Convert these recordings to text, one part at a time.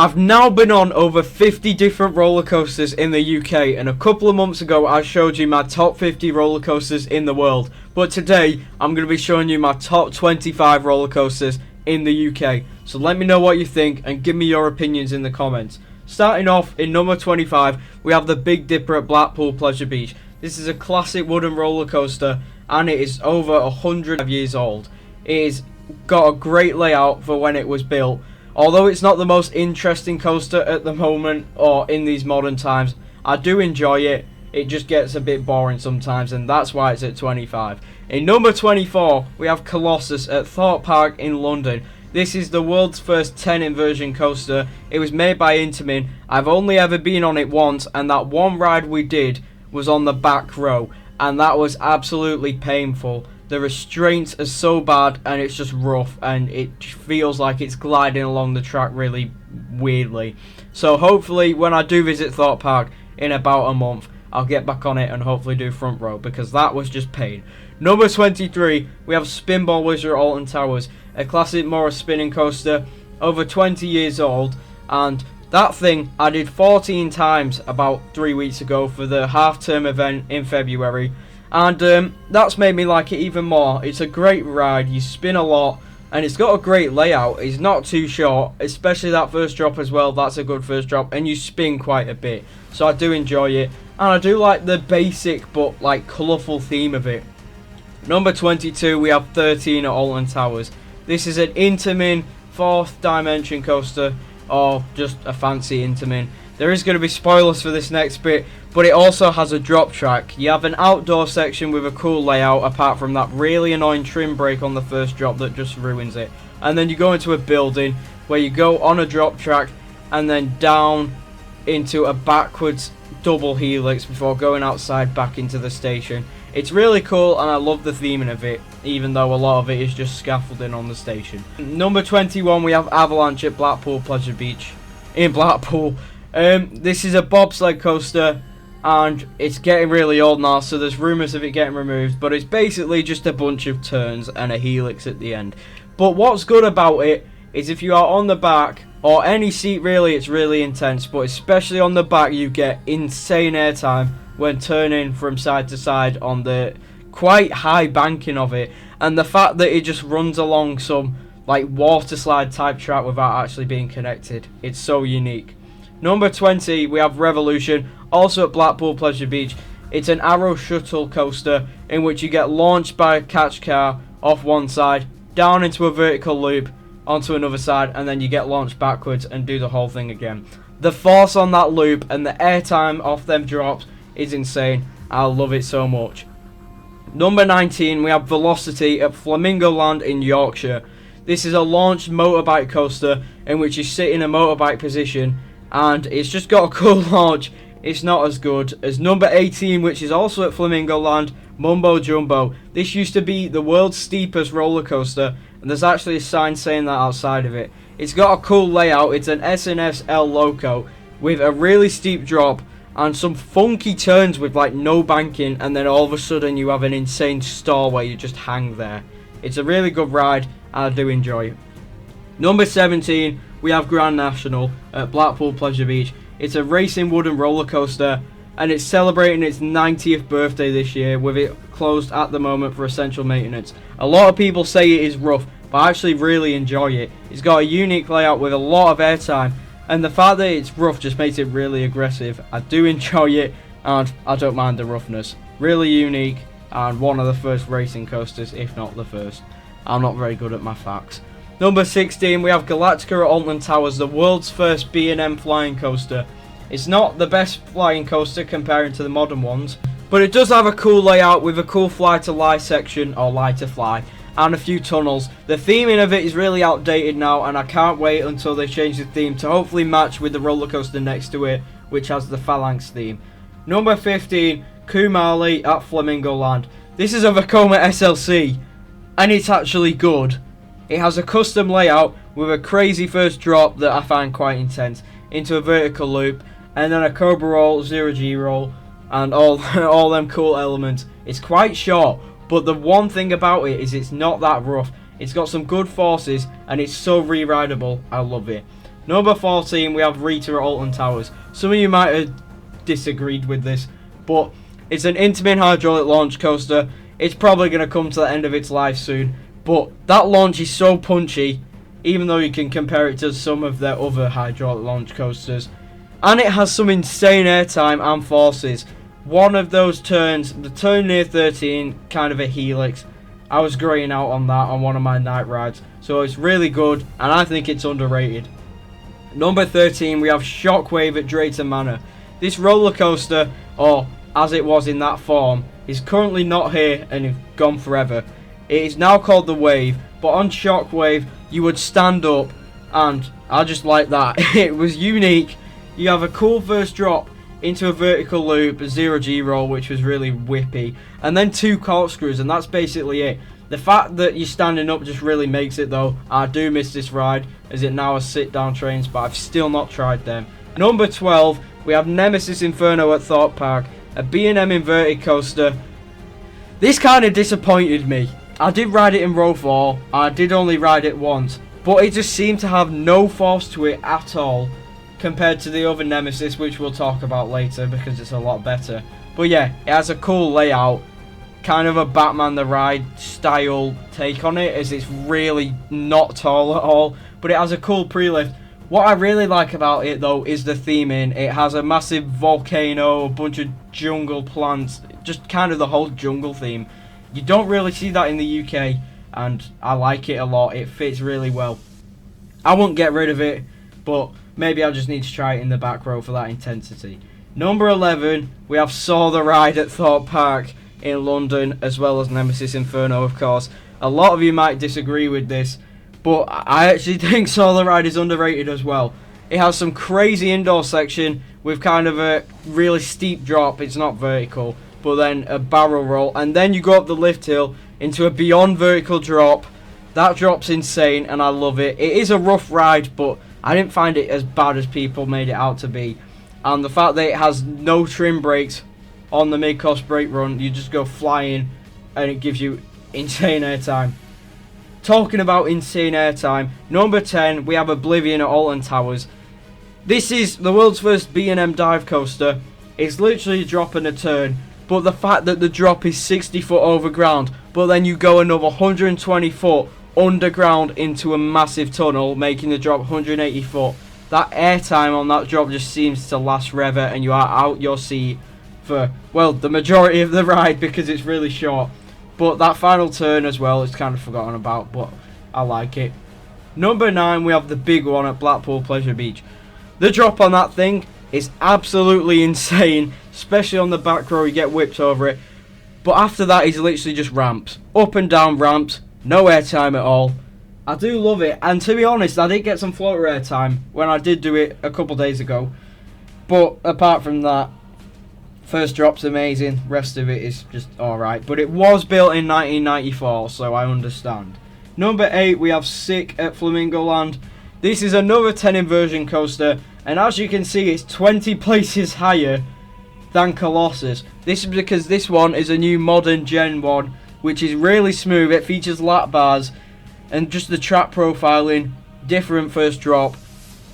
I've now been on over 50 different roller coasters in the UK, and a couple of months ago I showed you my top 50 roller coasters in the world. But today I'm going to be showing you my top 25 roller coasters in the UK. So let me know what you think and give me your opinions in the comments. Starting off in number 25, we have the Big Dipper at Blackpool Pleasure Beach. This is a classic wooden roller coaster and it is over 100 years old. It has got a great layout for when it was built. Although it's not the most interesting coaster at the moment or in these modern times, I do enjoy it. It just gets a bit boring sometimes, and that's why it's at 25. In number 24, we have Colossus at Thorpe Park in London. This is the world's first 10 inversion coaster. It was made by Intamin. I've only ever been on it once, and that one ride we did was on the back row, and that was absolutely painful. The restraints are so bad and it's just rough and it feels like it's gliding along the track really weirdly. So hopefully when I do visit Thorpe Park in about a month, I'll get back on it and hopefully do front row, because that was just pain. Number 23, we have Spinball Wizard at Alton Towers, a classic Morris spinning coaster, over 20 years old, and that thing I did 14 times about 3 weeks ago for the half-term event in February. And that's made me like it even more. It's a great ride, you spin a lot, and it's got a great layout. It's not too short, especially that first drop as well. That's a good first drop, and you spin quite a bit. So I do enjoy it, and I do like the basic but like colourful theme of it. Number 22, we have 13 at Alton Towers. This is an Intamin 4th dimension coaster, or just a fancy Intamin. There is going to be spoilers for this next bit, but it also has a drop track. You have an outdoor section with a cool layout, apart from that really annoying trim brake on the first drop that just ruins it. And then you go into a building where you go on a drop track and then down into a backwards double helix before going outside back into the station. It's really cool and I love the theming of it, even though a lot of it is just scaffolding on the station. Number 21, we have Avalanche at Blackpool Pleasure Beach in Blackpool. This is a bobsled coaster and it's getting really old now, so there's rumours of it getting removed, but it's basically just a bunch of turns and a helix at the end. But what's good about it is if you are on the back, or any seat really, it's really intense, but especially on the back you get insane airtime when turning from side to side on the quite high banking of it, and the fact that it just runs along some like water slide type track without actually being connected, it's so unique. Number 20, we have Revolution, also at Blackpool Pleasure Beach. It's an arrow shuttle coaster in which you get launched by a catch car off one side, down into a vertical loop, onto another side, and then you get launched backwards and do the whole thing again. The force on that loop and the airtime off them drops is insane. I love it so much. Number 19, we have Velocity at Flamingo Land in Yorkshire. This is a launched motorbike coaster in which you sit in a motorbike position, and it's just got a cool launch. It's not as good as number 18, which is also at Flamingo Land, Mumbo Jumbo. This used to be the world's steepest roller coaster, and there's actually a sign saying that outside of it. It's got a cool layout. It's an S&S L Loco with a really steep drop and some funky turns with like no banking, and then all of a sudden you have an insane stall where you just hang there. It's a really good ride and I do enjoy it. Number 17, we have Grand National at Blackpool Pleasure Beach. It's a racing wooden roller coaster and it's celebrating its 90th birthday this year, with it closed at the moment for essential maintenance. A lot of people say it is rough, but I actually really enjoy it. It's got a unique layout with a lot of airtime, and the fact that it's rough just makes it really aggressive. I do enjoy it and I don't mind the roughness. Really unique and one of the first racing coasters, if not the first. I'm not very good at my facts. Number 16, we have Galactica at Alton Towers, the world's first B&M flying coaster. It's not the best flying coaster comparing to the modern ones, but it does have a cool layout with a cool fly to lie section, or lie to fly, and a few tunnels. The theming of it is really outdated now, and I can't wait until they change the theme to hopefully match with the roller coaster next to it, which has the Phalanx theme. Number 15, Kumali at Flamingo Land. This is a Vekoma SLC, and it's actually good. It has a custom layout with a crazy first drop that I find quite intense into a vertical loop, and then a Cobra roll, 0G roll, and all them cool elements. It's quite short, but the one thing about it is it's not that rough. It's got some good forces and it's so re-rideable. I love it. Number 14, we have Rita at Alton Towers. Some of you might have disagreed with this, but it's an Intamin hydraulic launch coaster. It's probably going to come to the end of its life soon, but that launch is so punchy, even though you can compare it to some of their other hydraulic launch coasters. And it has some insane airtime and forces. One of those turns, the turn near 13, kind of a helix, I was graying out on that on one of my night rides. So it's really good, and I think it's underrated. Number 13, we have Shockwave at Drayton Manor. This roller coaster, or as it was in that form, is currently not here and is gone forever. It is now called the Wave, but on Shockwave you would stand up, and I just like that. It was unique. You have a cool first drop into a vertical loop, a 0G roll, which was really whippy, and then 2 corkscrews, and that's basically it. The fact that you're standing up just really makes it though. I do miss this ride, as it now has sit down trains, but I've still not tried them. Number 12, we have Nemesis Inferno at Thorpe Park, a B&M inverted coaster. This kind of disappointed me. I did ride it in row 4, I did only ride it once, but it just seemed to have no force to it at all, compared to the other Nemesis, which we'll talk about later because it's a lot better. But yeah, it has a cool layout, kind of a Batman the Ride style take on it, as it's really not tall at all, but it has a cool pre-lift. What I really like about it though is the theming. It has a massive volcano, a bunch of jungle plants, just kind of the whole jungle theme. You don't really see that in the UK, and I like it a lot. It fits really well. I won't get rid of it, but maybe I just need to try it in the back row for that intensity. Number 11, we have Saw the Ride at Thorpe Park in London, as well as Nemesis Inferno, of course. A lot of you might disagree with this, but I actually think Saw the Ride is underrated as well. It has some crazy indoor section with kind of a really steep drop. It's not vertical, but then a barrel roll, and then you go up the lift hill into a beyond vertical drop. That drop's insane, and I love it. It is a rough ride, but I didn't find it as bad as people made it out to be. And the fact that it has no trim brakes on the mid-course brake run, you just go flying, and it gives you insane airtime. Talking about insane airtime, number 10, we have Oblivion at Alton Towers. This is the world's first B&M dive coaster. It's literally a drop and a turn, but the fact that the drop is 60 foot over ground, but then you go another 120 foot underground into a massive tunnel, making the drop 180 foot. That airtime on that drop just seems to last forever, and you are out your seat for, well, the majority of the ride because it's really short. But that final turn as well is kind of forgotten about, but I like it. Number 9, we have the big one at Blackpool Pleasure Beach. The drop on that thing is absolutely insane, especially on the back row, you get whipped over it. But after that is literally just ramps, up and down ramps, no airtime at all. I do love it, and to be honest, I did get some floater airtime when I did do it a couple days ago. But apart from that, first drop's amazing, rest of it is just alright. But it was built in 1994, so I understand. Number 8, we have Sick at Flamingo Land. This is another 10 inversion coaster, and as you can see, it's 20 places higher than Colossus. This is because this one is a new modern Gen 1, which is really smooth. It features lap bars, and just the track profiling, different first drop.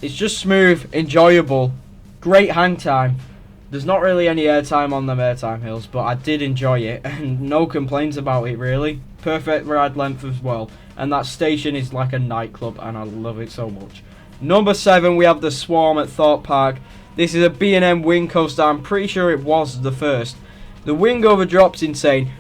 It's just smooth, enjoyable, great hang time. There's not really any airtime on them airtime hills, but I did enjoy it, and no complaints about it really. Perfect ride length as well, and that station is like a nightclub, and I love it so much. Number 7, we have the Swarm at Thorpe Park. This is a B&M wing coaster. I'm pretty sure it was the first. The wing over drop's insane.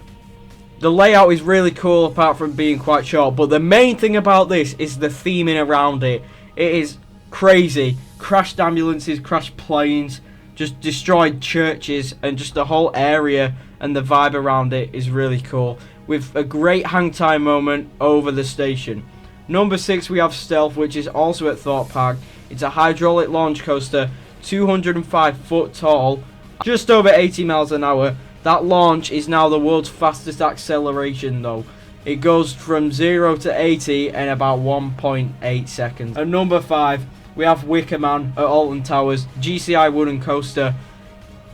The layout is really cool apart from being quite short, but the main thing about this is the theming around it. It is crazy. Crashed ambulances, crashed planes, just destroyed churches, and just the whole area and the vibe around it is really cool, with a great hang time moment over the station. Number 6, we have Stealth, which is also at Thorpe Park. It's a hydraulic launch coaster, 205 foot tall, just over 80 miles an hour. That launch is now the world's fastest acceleration though. It goes from 0 to 80 in about 1.8 seconds. At number 5, we have Wicker Man at Alton Towers, GCI wooden coaster.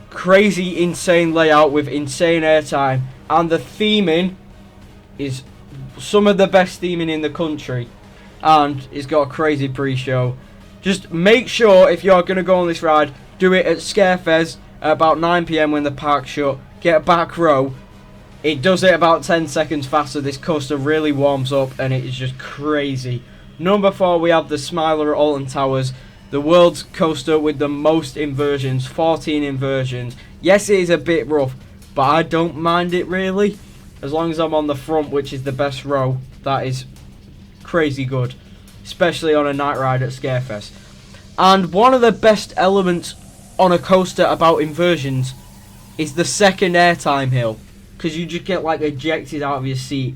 Crazy, insane layout with insane airtime, and the theming is some of the best theming in the country, and it's got a crazy pre-show. Just make sure if you're going to go on this ride, do it at Scarefest at about 9 PM when the park's shut. Get a back row. It does it about 10 seconds faster. This coaster really warms up and it is just crazy. Number 4, we have the Smiler at Alton Towers. The world's coaster with the most inversions, 14 inversions. Yes, it is a bit rough, but I don't mind it really. As long as I'm on the front, which is the best row, that is crazy good. Especially on a night ride at Scarefest. And one of the best elements on a coaster about inversions is the second airtime hill. Because you just get like ejected out of your seat.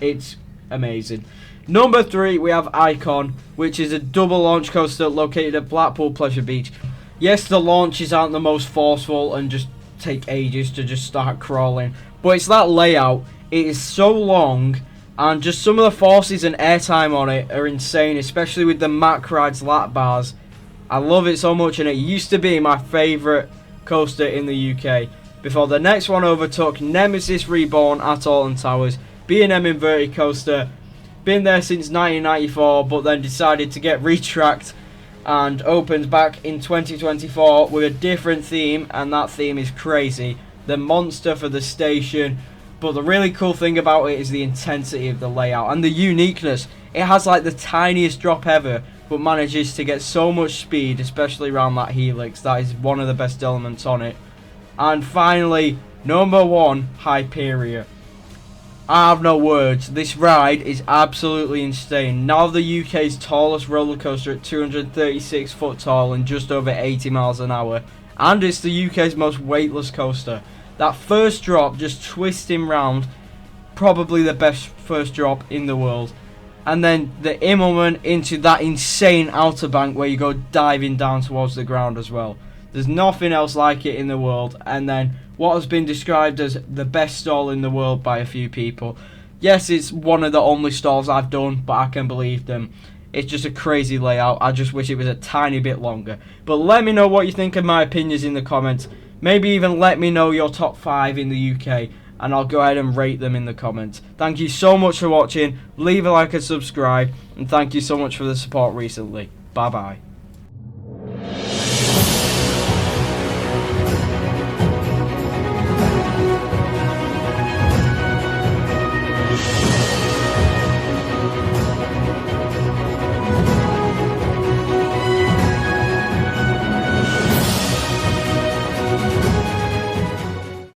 It's amazing. Number 3, we have Icon, which is a double launch coaster located at Blackpool Pleasure Beach. Yes, the launches aren't the most forceful and just take ages to just start crawling. But it's that layout. It is so long. And just some of the forces and airtime on it are insane, especially with the Mack Rides lap bars. I love it so much, and it used to be my favourite coaster in the UK. Before the next one overtook Nemesis Reborn at Alton Towers. B&M inverted coaster. Been there since 1994, but then decided to get retracked and opened back in 2024 with a different theme, and that theme is crazy. The monster for the station. But the really cool thing about it is the intensity of the layout and the uniqueness. It has like the tiniest drop ever, but manages to get so much speed, especially around that helix. That is one of the best elements on it. And finally, number 1, Hyperia. I have no words. This ride is absolutely insane. Now the UK's tallest roller coaster at 236 foot tall and just over 80 miles an hour. And it's the UK's most weightless coaster. That first drop, just twisting round, probably the best first drop in the world. And then the Immelman into that insane outer bank where you go diving down towards the ground as well. There's nothing else like it in the world. And then what has been described as the best stall in the world by a few people. Yes, it's one of the only stalls I've done, but I can believe them. It's just a crazy layout. I just wish it was a tiny bit longer. But let me know what you think of my opinions in the comments. Maybe even let me know your top 5 in the UK, and I'll go ahead and rate them in the comments. Thank you so much for watching. Leave a like and subscribe, and thank you so much for the support recently. Bye bye.